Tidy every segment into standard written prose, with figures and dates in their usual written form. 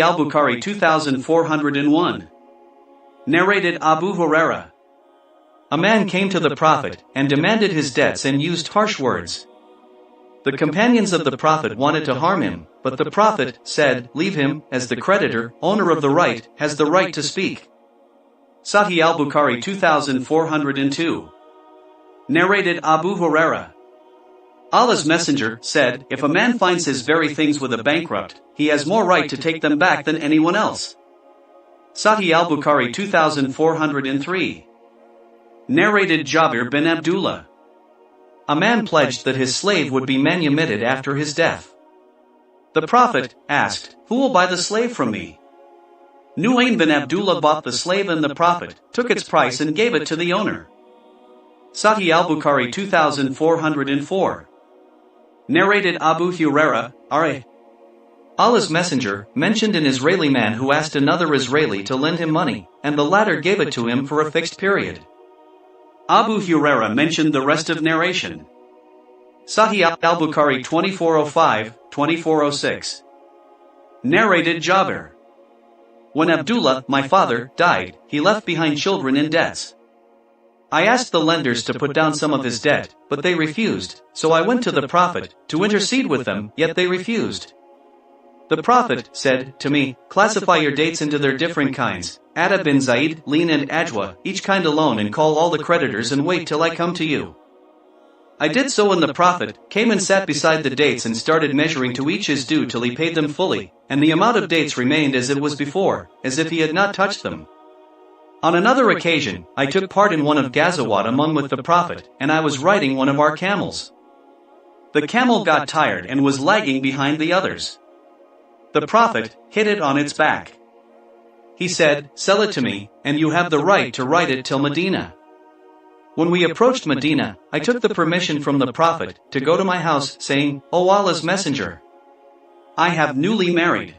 al-Bukhari 2401. Narrated Abu Huraira. A man came to the Prophet and demanded his debts and used harsh words. The companions of the Prophet wanted to harm him, but the Prophet said, "Leave him, as the creditor, owner of the right, has the right to speak." Sahih al-Bukhari 2402. Narrated Abu Huraira. Allah's Messenger said, "If a man finds his very things with a bankrupt, he has more right to take them back than anyone else." Sahih al-Bukhari 2403. Narrated Jabir bin Abdullah. A man pledged that his slave would be manumitted after his death. The Prophet asked, "Who will buy the slave from me?" Nu'aym bin Abdullah bought the slave and the Prophet took its price and gave it to the owner. Sahih al-Bukhari 2404. Narrated Abu Huraira, R.A. Allah's Messenger mentioned an Israeli man who asked another Israeli to lend him money, and the latter gave it to him for a fixed period. Abu Huraira mentioned the rest of narration. Sahih al-Bukhari 2405-2406. Narrated Jabir. When Abdullah, my father, died, he left behind children in debts. I asked the lenders to put down some of his debt, but they refused, so I went to the Prophet to intercede with them, yet they refused. The Prophet said to me, "Classify your dates into their different kinds, Adab bin Zaid, Lean and Ajwa, each kind alone, and call all the creditors and wait till I come to you." I did so, and the Prophet came and sat beside the dates and started measuring to each his due till he paid them fully, and the amount of dates remained as it was before, as if he had not touched them. On another occasion, I took part in one of Ghazawat among with the Prophet, and I was riding one of our camels. The camel got tired and was lagging behind the others. The Prophet hit it on its back. He said, "Sell it to me, and you have the right to ride it till Medina." When we approached Medina, I took the permission from the Prophet to go to my house, saying, "O Allah's Messenger, I have newly married."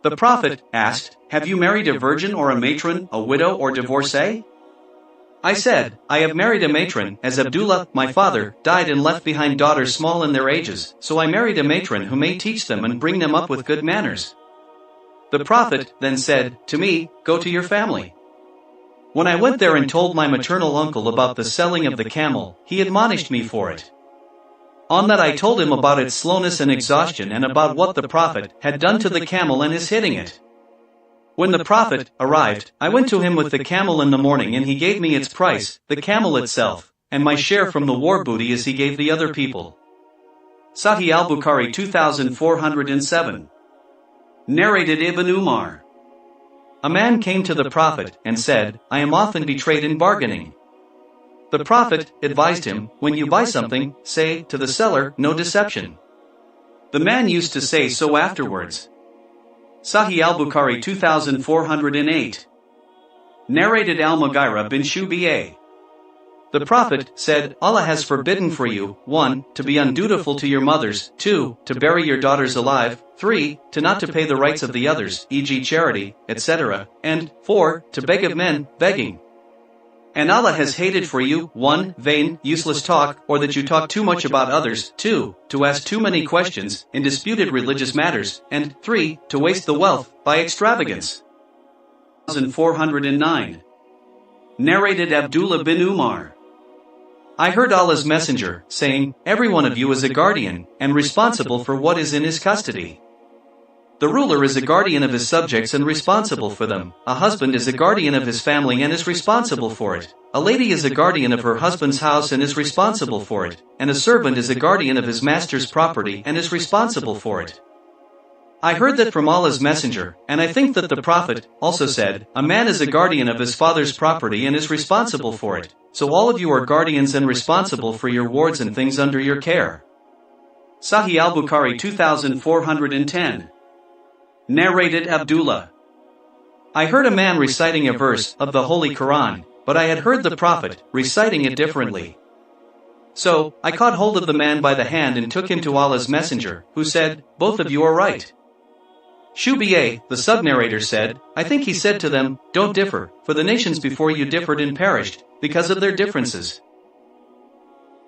The Prophet asked, "Have you married a virgin or a matron, a widow or divorcee?" I said, "I have married a matron, as Abdullah, my father, died and left behind daughters small in their ages, so I married a matron who may teach them and bring them up with good manners." The Prophet then said to me, "Go to your family." When I went there and told my maternal uncle about the selling of the camel, he admonished me for it. On that I told him about its slowness and exhaustion and about what the Prophet had done to the camel and his hitting it. When the Prophet arrived, I went to him with the camel in the morning, and he gave me its price, the camel itself, and my share from the war booty as he gave the other people. Sahih al-Bukhari 2407. Narrated Ibn Umar. A man came to the Prophet and said, "I am often betrayed in bargaining." The Prophet advised him, "When you buy something, say to the seller, 'No deception.'" The man used to say so afterwards. Sahih al-Bukhari 2408. Narrated al-Mughira bin Shu'bah. The Prophet said, "Allah has forbidden for you, 1. To be undutiful to your mothers, 2. To bury your daughters alive, 3. To not to pay the rights of the others, e.g. charity, etc., and 4. To beg of men, begging. And Allah has hated for you, 1. Vain, useless talk, or that you talk too much about others, 2. To ask too many questions in disputed religious matters, and 3. To waste the wealth by extravagance." 1409. Narrated Abdullah bin Umar. I heard Allah's Messenger saying, "Every one of you is a guardian, and responsible for what is in his custody. The ruler is a guardian of his subjects and responsible for them. A husband is a guardian of his family and is responsible for it. A lady is a guardian of her husband's house and is responsible for it. And a servant is a guardian of his master's property and is responsible for it." I heard that from Allah's Messenger, and I think that the Prophet also said, "A man is a guardian of his father's property and is responsible for it. So all of you are guardians and responsible for your wards and things under your care." Sahih al-Bukhari 2410. Narrated Abdullah. I heard a man reciting a verse of the Holy Quran, but I had heard the Prophet reciting it differently. So I caught hold of the man by the hand and took him to Allah's Messenger, who said, "Both of you are right." Shu'bah, the sub-narrator, said, "I think he said to them, 'Don't differ, for the nations before you differed and perished, because of their differences.'"